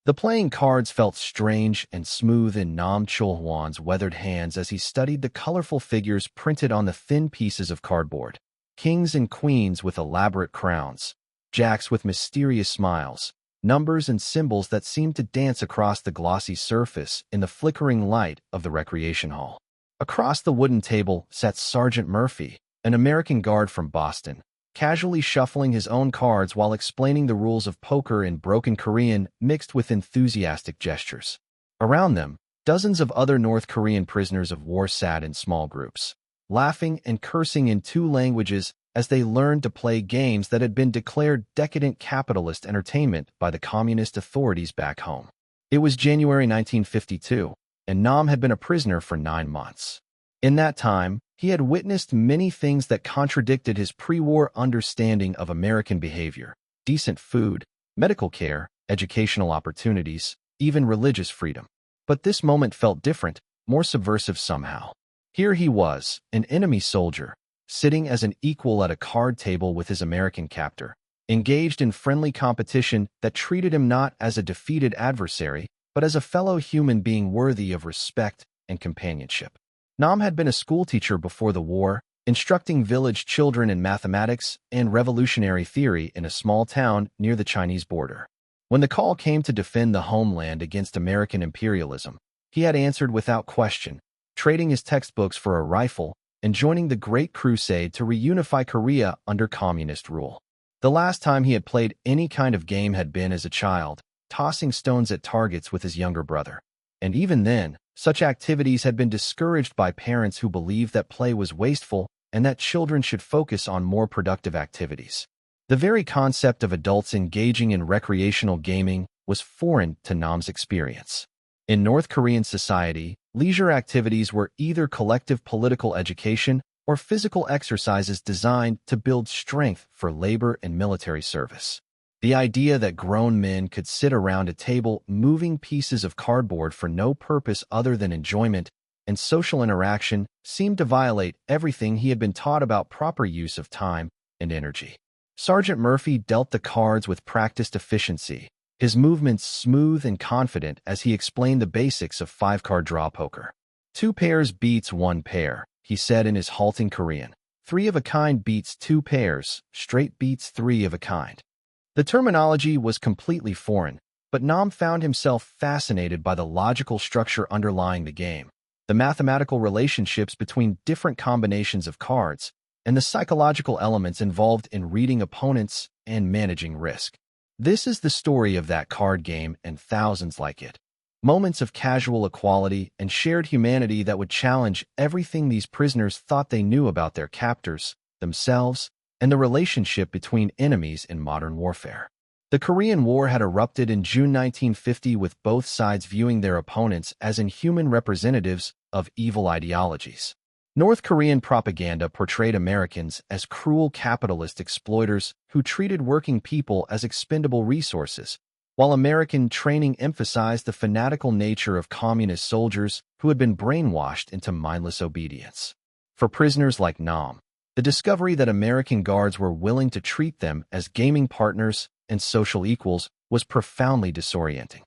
The playing cards felt strange and smooth in Nam Chul-hwan's weathered hands as he studied the colorful figures printed on the thin pieces of cardboard. Kings and queens with elaborate crowns, jacks with mysterious smiles, numbers and symbols that seemed to dance across the glossy surface in the flickering light of the recreation hall. Across the wooden table sat Sergeant Murphy, an American guard from Boston, casually shuffling his own cards while explaining the rules of poker in broken Korean mixed with enthusiastic gestures. Around them, dozens of other North Korean prisoners of war sat in small groups, laughing and cursing in two languages as they learned to play games that had been declared decadent capitalist entertainment by the communist authorities back home. It was January 1952, and Nam had been a prisoner for 9 months. In that time, he had witnessed many things that contradicted his pre-war understanding of American behavior: decent food, medical care, educational opportunities, even religious freedom. But this moment felt different, more subversive somehow. Here he was, an enemy soldier, sitting as an equal at a card table with his American captor, engaged in friendly competition that treated him not as a defeated adversary, but as a fellow human being worthy of respect and companionship. Nam had been a schoolteacher before the war, instructing village children in mathematics and revolutionary theory in a small town near the Chinese border. When the call came to defend the homeland against American imperialism, he had answered without question, trading his textbooks for a rifle and joining the Great Crusade to reunify Korea under communist rule. The last time he had played any kind of game had been as a child, tossing stones at targets with his younger brother. And even then, such activities had been discouraged by parents who believed that play was wasteful and that children should focus on more productive activities. The very concept of adults engaging in recreational gaming was foreign to Nam's experience. In North Korean society, leisure activities were either collective political education or physical exercises designed to build strength for labor and military service. The idea that grown men could sit around a table moving pieces of cardboard for no purpose other than enjoyment and social interaction seemed to violate everything he had been taught about proper use of time and energy. Sergeant Murphy dealt the cards with practiced efficiency, his movements smooth and confident as he explained the basics of 5-card draw poker. 2 pairs beats 1 pair, he said in his halting Korean. 3 of a kind beats 2 pairs, straight beats 3 of a kind. The terminology was completely foreign, but Nam found himself fascinated by the logical structure underlying the game, the mathematical relationships between different combinations of cards, and the psychological elements involved in reading opponents and managing risk. This is the story of that card game and thousands like it. Moments of casual equality and shared humanity that would challenge everything these prisoners thought they knew about their captors, themselves, and the relationship between enemies in modern warfare. The Korean War had erupted in June 1950 with both sides viewing their opponents as inhuman representatives of evil ideologies. North Korean propaganda portrayed Americans as cruel capitalist exploiters who treated working people as expendable resources, while American training emphasized the fanatical nature of communist soldiers who had been brainwashed into mindless obedience. For prisoners like Nam, the discovery that American guards were willing to treat them as gaming partners and social equals was profoundly disorienting.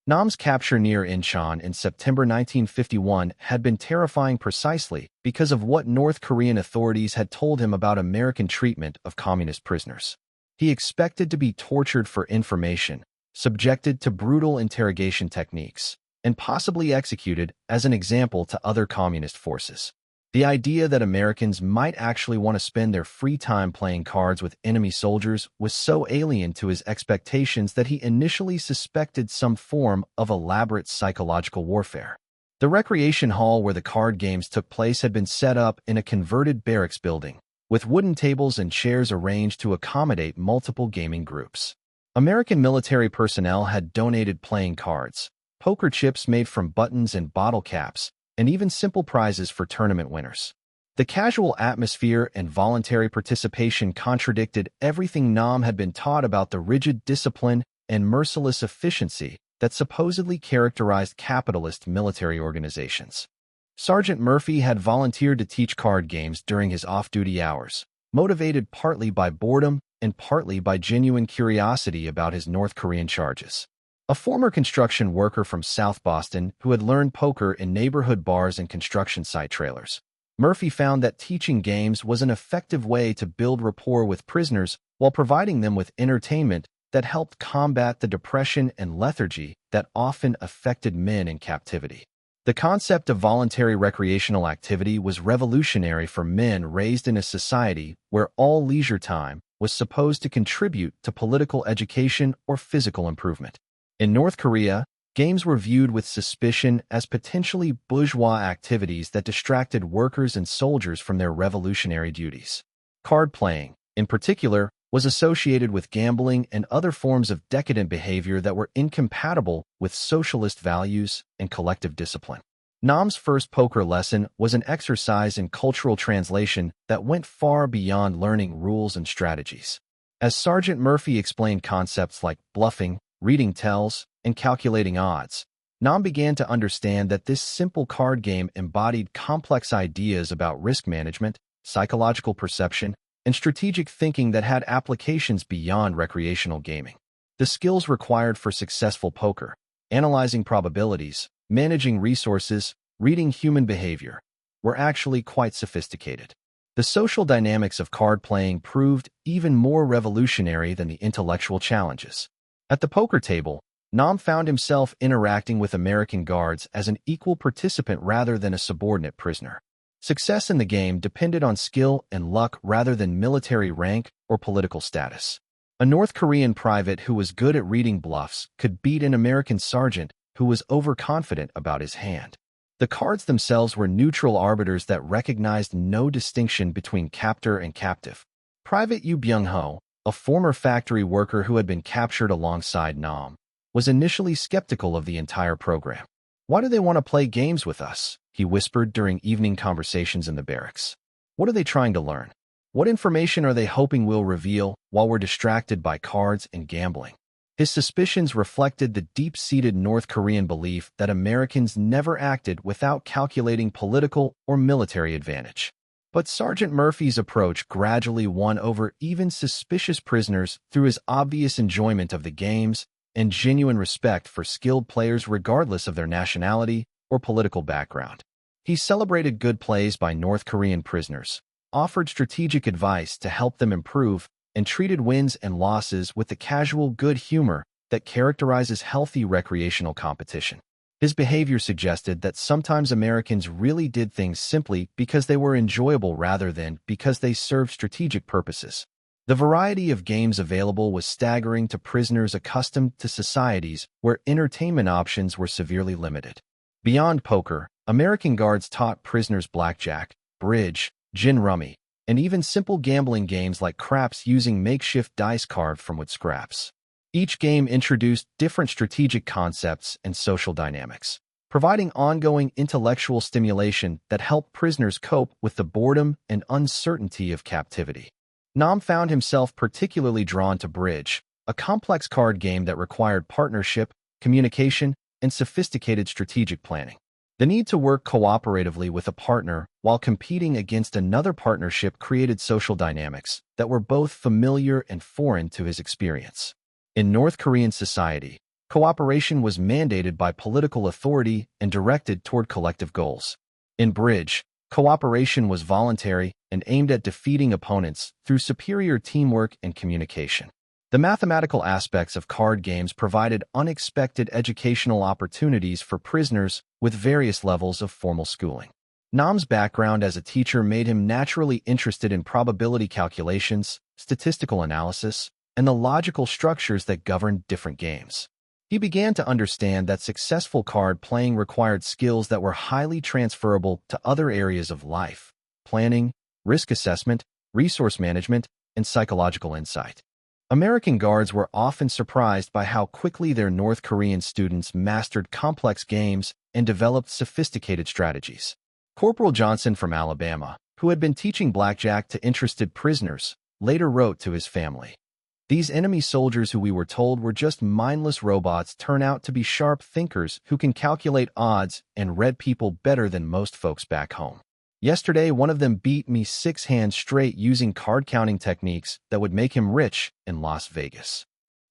Nam's capture near Incheon in September 1951 had been terrifying precisely because of what North Korean authorities had told him about American treatment of communist prisoners. He expected to be tortured for information, subjected to brutal interrogation techniques, and possibly executed as an example to other communist forces. The idea that Americans might actually want to spend their free time playing cards with enemy soldiers was so alien to his expectations that he initially suspected some form of elaborate psychological warfare. The recreation hall where the card games took place had been set up in a converted barracks building, with wooden tables and chairs arranged to accommodate multiple gaming groups. American military personnel had donated playing cards, poker chips made from buttons and bottle caps, and even simple prizes for tournament winners. The casual atmosphere and voluntary participation contradicted everything Nam had been taught about the rigid discipline and merciless efficiency that supposedly characterized capitalist military organizations. Sergeant Murphy had volunteered to teach card games during his off-duty hours, motivated partly by boredom and partly by genuine curiosity about his North Korean charges. a former construction worker from South Boston who had learned poker in neighborhood bars and construction site trailers. Murphy found that teaching games was an effective way to build rapport with prisoners while providing them with entertainment that helped combat the depression and lethargy that often affected men in captivity. The concept of voluntary recreational activity was revolutionary for men raised in a society where all leisure time was supposed to contribute to political education or physical improvement. In North Korea, games were viewed with suspicion as potentially bourgeois activities that distracted workers and soldiers from their revolutionary duties. Card playing, in particular, was associated with gambling and other forms of decadent behavior that were incompatible with socialist values and collective discipline. Nam's first poker lesson was an exercise in cultural translation that went far beyond learning rules and strategies. As Sergeant Murphy explained concepts like bluffing, reading tells, and calculating odds, Nam began to understand that this simple card game embodied complex ideas about risk management, psychological perception, and strategic thinking that had applications beyond recreational gaming. The skills required for successful poker, analyzing probabilities, managing resources, reading human behavior, were actually quite sophisticated. The social dynamics of card playing proved even more revolutionary than the intellectual challenges. At the poker table, Nam found himself interacting with American guards as an equal participant rather than a subordinate prisoner. Success in the game depended on skill and luck rather than military rank or political status. A North Korean private who was good at reading bluffs could beat an American sergeant who was overconfident about his hand. The cards themselves were neutral arbiters that recognized no distinction between captor and captive. Private Yu Byung-ho, a former factory worker who had been captured alongside Nam, was initially skeptical of the entire program. "Why do they want to play games with us?" he whispered during evening conversations in the barracks. "What are they trying to learn? What information are they hoping we'll reveal while we're distracted by cards and gambling?" His suspicions reflected the deep-seated North Korean belief that Americans never acted without calculating political or military advantage. But Sergeant Murphy's approach gradually won over even suspicious prisoners through his obvious enjoyment of the games and genuine respect for skilled players regardless of their nationality or political background. He celebrated good plays by North Korean prisoners, offered strategic advice to help them improve, and treated wins and losses with the casual good humor that characterizes healthy recreational competition. His behavior suggested that sometimes Americans really did things simply because they were enjoyable rather than because they served strategic purposes. The variety of games available was staggering to prisoners accustomed to societies where entertainment options were severely limited. Beyond poker, American guards taught prisoners blackjack, bridge, gin rummy, and even simple gambling games like craps using makeshift dice carved from wood scraps. Each game introduced different strategic concepts and social dynamics, providing ongoing intellectual stimulation that helped prisoners cope with the boredom and uncertainty of captivity. Nam found himself particularly drawn to bridge, a complex card game that required partnership, communication, and sophisticated strategic planning. The need to work cooperatively with a partner while competing against another partnership created social dynamics that were both familiar and foreign to his experience. In North Korean society, cooperation was mandated by political authority and directed toward collective goals. In bridge, cooperation was voluntary and aimed at defeating opponents through superior teamwork and communication. The mathematical aspects of card games provided unexpected educational opportunities for prisoners with various levels of formal schooling. Nam's background as a teacher made him naturally interested in probability calculations, statistical analysis, and the logical structures that governed different games. He began to understand that successful card playing required skills that were highly transferable to other areas of life: planning, risk assessment, resource management, and psychological insight. American guards were often surprised by how quickly their North Korean students mastered complex games and developed sophisticated strategies. Corporal Johnson from Alabama, who had been teaching blackjack to interested prisoners, later wrote to his family, "These enemy soldiers who we were told were just mindless robots turn out to be sharp thinkers who can calculate odds and read people better than most folks back home. Yesterday, one of them beat me 6 hands straight using card-counting techniques that would make him rich in Las Vegas."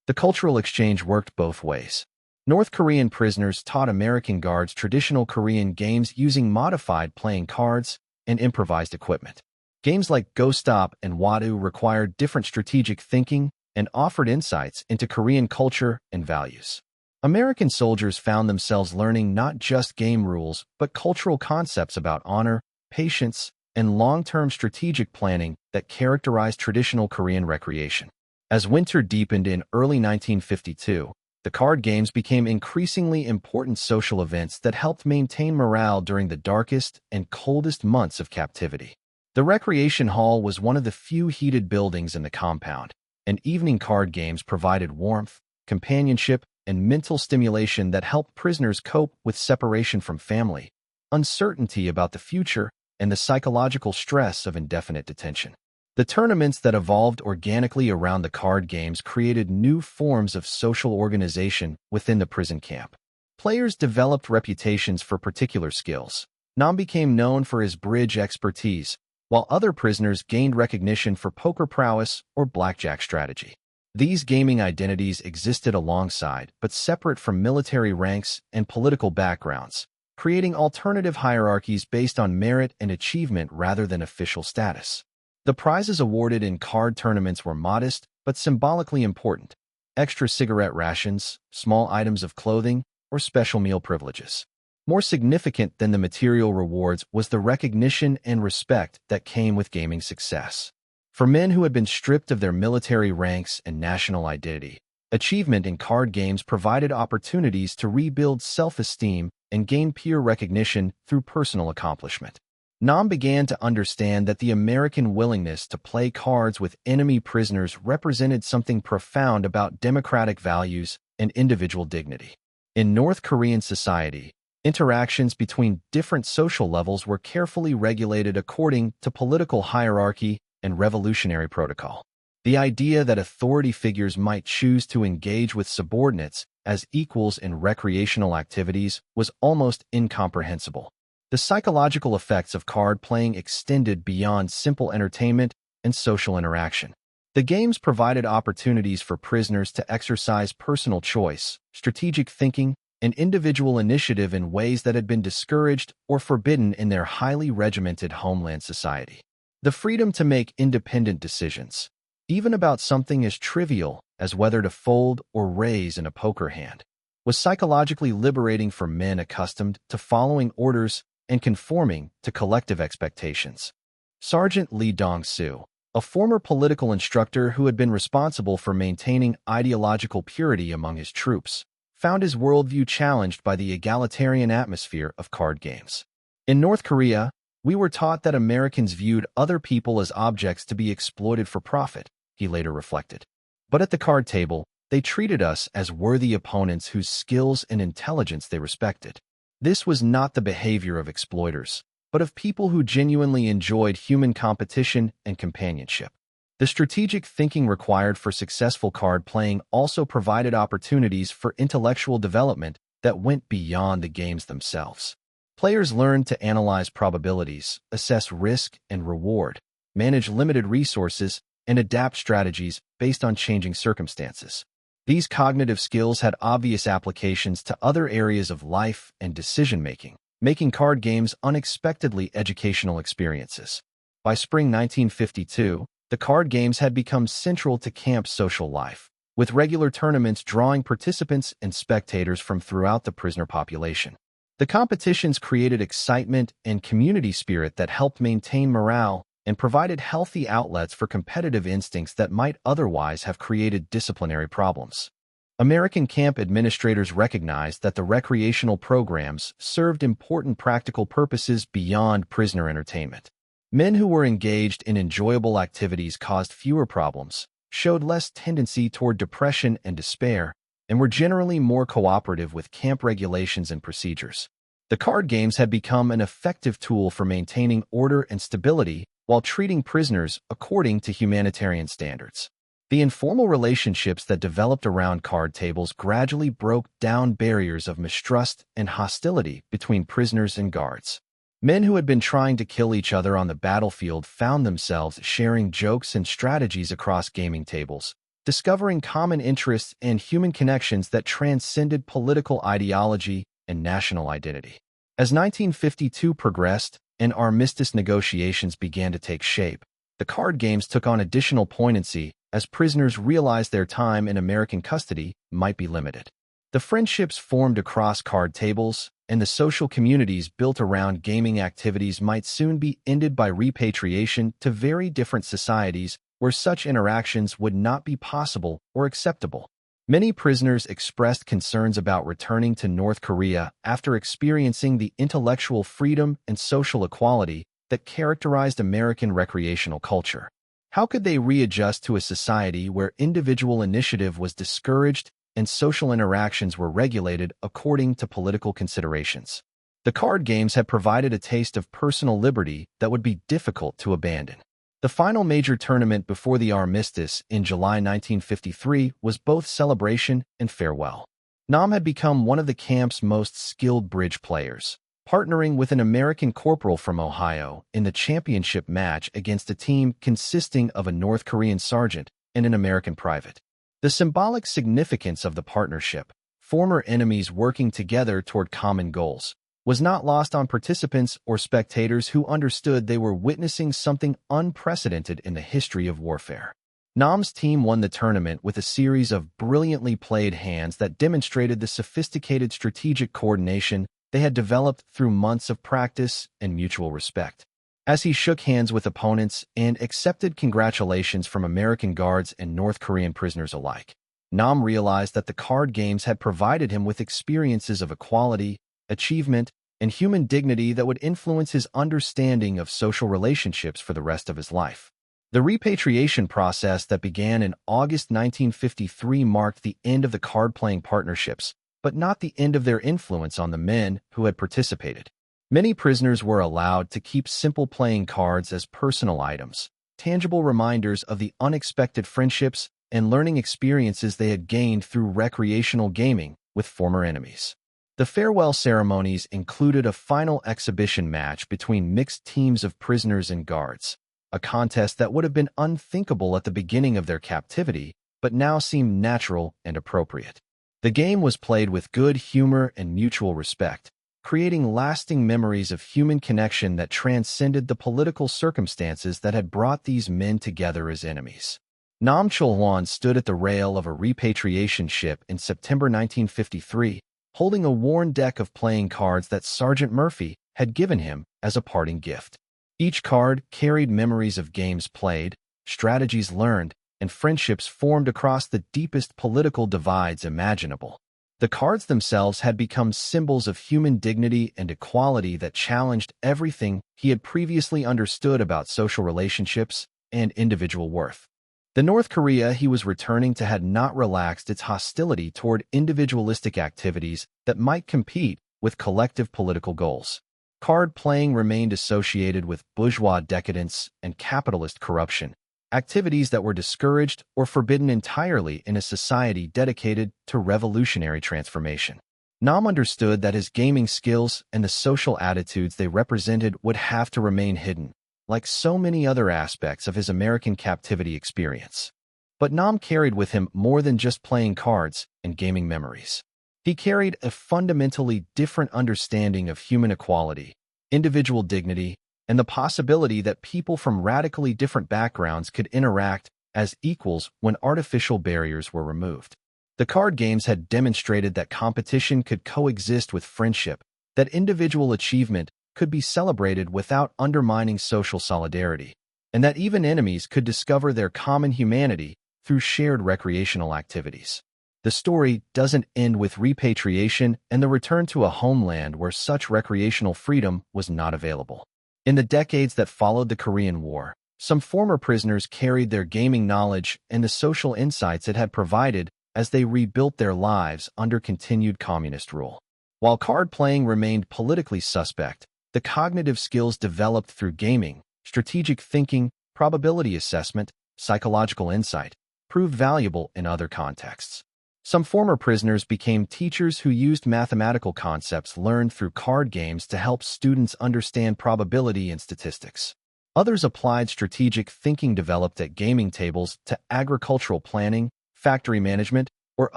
The cultural exchange worked both ways. North Korean prisoners taught American guards traditional Korean games using modified playing cards and improvised equipment. Games like Go Stop and Wadu required different strategic thinking and offered insights into Korean culture and values. American soldiers found themselves learning not just game rules, but cultural concepts about honor, patience, and long-term strategic planning that characterized traditional Korean recreation. As winter deepened in early 1952, the card games became increasingly important social events that helped maintain morale during the darkest and coldest months of captivity. The recreation hall was one of the few heated buildings in the compound, and evening card games provided warmth, companionship, and mental stimulation that helped prisoners cope with separation from family, uncertainty about the future, and the psychological stress of indefinite detention. The tournaments that evolved organically around the card games created new forms of social organization within the prison camp. Players developed reputations for particular skills. Nam became known for his bridge expertise, while other prisoners gained recognition for poker prowess or blackjack strategy. These gaming identities existed alongside, but separate from military ranks and political backgrounds, creating alternative hierarchies based on merit and achievement rather than official status. The prizes awarded in card tournaments were modest but symbolically important: extra cigarette rations, small items of clothing, or special meal privileges. More significant than the material rewards was the recognition and respect that came with gaming success. For men who had been stripped of their military ranks and national identity, achievement in card games provided opportunities to rebuild self-esteem and gain peer recognition through personal accomplishment. Nam began to understand that the American willingness to play cards with enemy prisoners represented something profound about democratic values and individual dignity. In North Korean society, interactions between different social levels were carefully regulated according to political hierarchy and revolutionary protocol. The idea that authority figures might choose to engage with subordinates as equals in recreational activities was almost incomprehensible. The psychological effects of card playing extended beyond simple entertainment and social interaction. The games provided opportunities for prisoners to exercise personal choice, strategic thinking, and individual initiative in ways that had been discouraged or forbidden in their highly regimented homeland society. The freedom to make independent decisions, even about something as trivial as whether to fold or raise in a poker hand, was psychologically liberating for men accustomed to following orders and conforming to collective expectations. Sergeant Lee Dong-soo, a former political instructor who had been responsible for maintaining ideological purity among his troops, found his worldview challenged by the egalitarian atmosphere of card games. In North Korea, we were taught that Americans viewed other people as objects to be exploited for profit, he later reflected. But at the card table, they treated us as worthy opponents whose skills and intelligence they respected. This was not the behavior of exploiters, but of people who genuinely enjoyed human competition and companionship. The strategic thinking required for successful card playing also provided opportunities for intellectual development that went beyond the games themselves. Players learned to analyze probabilities, assess risk and reward, manage limited resources, and adapt strategies based on changing circumstances. These cognitive skills had obvious applications to other areas of life and decision-making, making card games unexpectedly educational experiences. By spring 1952, the card games had become central to camp social life, with regular tournaments drawing participants and spectators from throughout the prisoner population. The competitions created excitement and community spirit that helped maintain morale and provided healthy outlets for competitive instincts that might otherwise have created disciplinary problems. American camp administrators recognized that the recreational programs served important practical purposes beyond prisoner entertainment. Men who were engaged in enjoyable activities caused fewer problems, showed less tendency toward depression and despair, and were generally more cooperative with camp regulations and procedures. The card games had become an effective tool for maintaining order and stability while treating prisoners according to humanitarian standards. The informal relationships that developed around card tables gradually broke down barriers of mistrust and hostility between prisoners and guards. Men who had been trying to kill each other on the battlefield found themselves sharing jokes and strategies across gaming tables, discovering common interests and human connections that transcended political ideology and national identity. As 1952 progressed and armistice negotiations began to take shape, the card games took on additional poignancy as prisoners realized their time in American custody might be limited. The friendships formed across card tables and the social communities built around gaming activities might soon be ended by repatriation to very different societies where such interactions would not be possible or acceptable. Many prisoners expressed concerns about returning to North Korea after experiencing the intellectual freedom and social equality that characterized American recreational culture. How could they readjust to a society where individual initiative was discouraged and social interactions were regulated according to political considerations? The card games had provided a taste of personal liberty that would be difficult to abandon. The final major tournament before the armistice in July 1953 was both celebration and farewell. Nam had become one of the camp's most skilled bridge players, partnering with an American corporal from Ohio in the championship match against a team consisting of a North Korean sergeant and an American private. The symbolic significance of the partnership, former enemies working together toward common goals, was not lost on participants or spectators who understood they were witnessing something unprecedented in the history of warfare. Nam's team won the tournament with a series of brilliantly played hands that demonstrated the sophisticated strategic coordination they had developed through months of practice and mutual respect. As he shook hands with opponents and accepted congratulations from American guards and North Korean prisoners alike, Nam realized that the card games had provided him with experiences of equality, achievement, and human dignity that would influence his understanding of social relationships for the rest of his life. The repatriation process that began in August 1953 marked the end of the card-playing partnerships, but not the end of their influence on the men who had participated. Many prisoners were allowed to keep simple playing cards as personal items, tangible reminders of the unexpected friendships and learning experiences they had gained through recreational gaming with former enemies. The farewell ceremonies included a final exhibition match between mixed teams of prisoners and guards, a contest that would have been unthinkable at the beginning of their captivity, but now seemed natural and appropriate. The game was played with good humor and mutual respect, creating lasting memories of human connection that transcended the political circumstances that had brought these men together as enemies. Nam Chul-hwan stood at the rail of a repatriation ship in September 1953, holding a worn deck of playing cards that Sergeant Murphy had given him as a parting gift. Each card carried memories of games played, strategies learned, and friendships formed across the deepest political divides imaginable. The cards themselves had become symbols of human dignity and equality that challenged everything he had previously understood about social relationships and individual worth. The North Korea he was returning to had not relaxed its hostility toward individualistic activities that might compete with collective political goals. Card playing remained associated with bourgeois decadence and capitalist corruption, activities that were discouraged or forbidden entirely in a society dedicated to revolutionary transformation. Nam understood that his gaming skills and the social attitudes they represented would have to remain hidden, like so many other aspects of his American captivity experience. But Nam carried with him more than just playing cards and gaming memories. He carried a fundamentally different understanding of human equality, individual dignity, and the possibility that people from radically different backgrounds could interact as equals when artificial barriers were removed. The card games had demonstrated that competition could coexist with friendship, that individual achievement could be celebrated without undermining social solidarity, and that even enemies could discover their common humanity through shared recreational activities. The story doesn't end with repatriation and the return to a homeland where such recreational freedom was not available. In the decades that followed the Korean War, some former prisoners carried their gaming knowledge and the social insights it had provided as they rebuilt their lives under continued communist rule. While card playing remained politically suspect, the cognitive skills developed through gaming, strategic thinking, probability assessment, psychological insight, proved valuable in other contexts. Some former prisoners became teachers who used mathematical concepts learned through card games to help students understand probability and statistics. Others applied strategic thinking developed at gaming tables to agricultural planning, factory management, or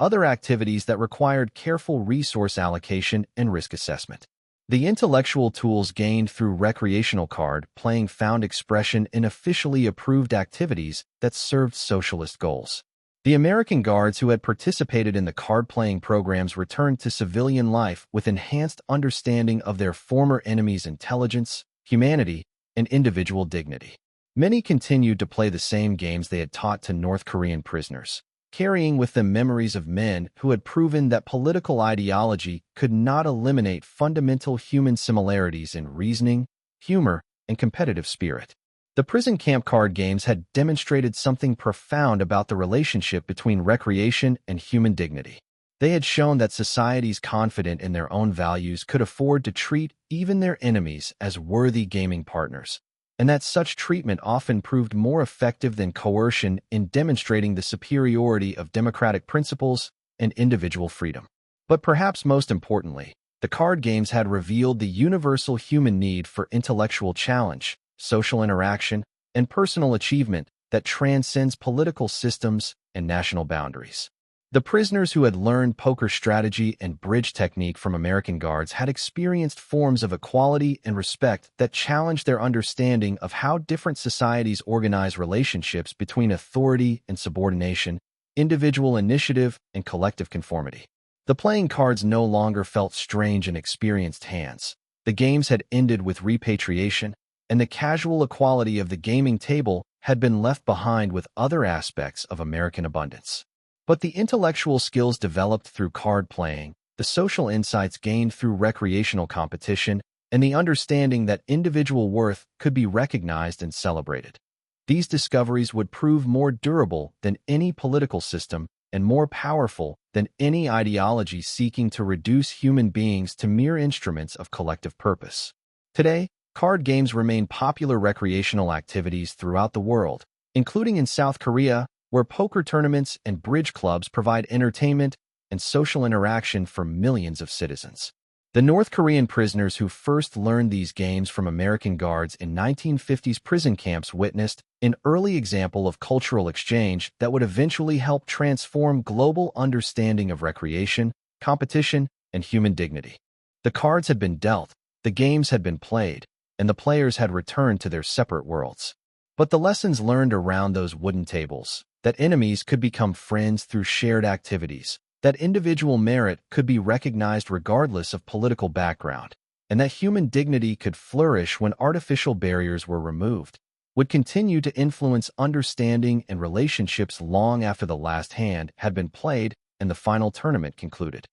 other activities that required careful resource allocation and risk assessment. The intellectual tools gained through recreational card playing found expression in officially approved activities that served socialist goals. The American Guards who had participated in the card-playing programs returned to civilian life with enhanced understanding of their former enemies' intelligence, humanity, and individual dignity. Many continued to play the same games they had taught to North Korean prisoners, carrying with them memories of men who had proven that political ideology could not eliminate fundamental human similarities in reasoning, humor, and competitive spirit. The prison camp card games had demonstrated something profound about the relationship between recreation and human dignity. They had shown that societies confident in their own values could afford to treat even their enemies as worthy gaming partners, and that such treatment often proved more effective than coercion in demonstrating the superiority of democratic principles and individual freedom. But perhaps most importantly, the card games had revealed the universal human need for intellectual challenge, social interaction, and personal achievement that transcends political systems and national boundaries. The prisoners who had learned poker strategy and bridge technique from American Guards had experienced forms of equality and respect that challenged their understanding of how different societies organize relationships between authority and subordination, individual initiative and collective conformity. The playing cards no longer felt strange in experienced hands. The games had ended with repatriation, and the casual equality of the gaming table had been left behind with other aspects of American abundance. But the intellectual skills developed through card playing, the social insights gained through recreational competition, and the understanding that individual worth could be recognized and celebrated. These discoveries would prove more durable than any political system and more powerful than any ideology seeking to reduce human beings to mere instruments of collective purpose. Today, card games remain popular recreational activities throughout the world, including in South Korea, where poker tournaments and bridge clubs provide entertainment and social interaction for millions of citizens. The North Korean prisoners who first learned these games from American Guards in 1950s prison camps witnessed an early example of cultural exchange that would eventually help transform global understanding of recreation, competition, and human dignity. The cards had been dealt, the games had been played, and the players had returned to their separate worlds. But the lessons learned around those wooden tables, that enemies could become friends through shared activities, that individual merit could be recognized regardless of political background, and that human dignity could flourish when artificial barriers were removed, would continue to influence understanding and relationships long after the last hand had been played and the final tournament concluded.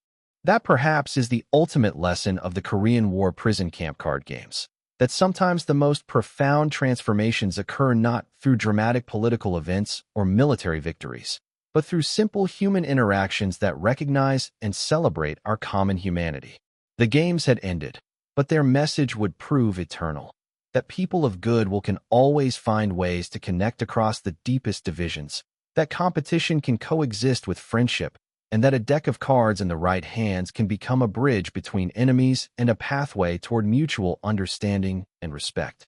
That perhaps is the ultimate lesson of the Korean War prison camp card games, that sometimes the most profound transformations occur not through dramatic political events or military victories, but through simple human interactions that recognize and celebrate our common humanity. The games had ended, but their message would prove eternal, that people of good can always find ways to connect across the deepest divisions, that competition can coexist with friendship, and that a deck of cards in the right hands can become a bridge between enemies and a pathway toward mutual understanding and respect.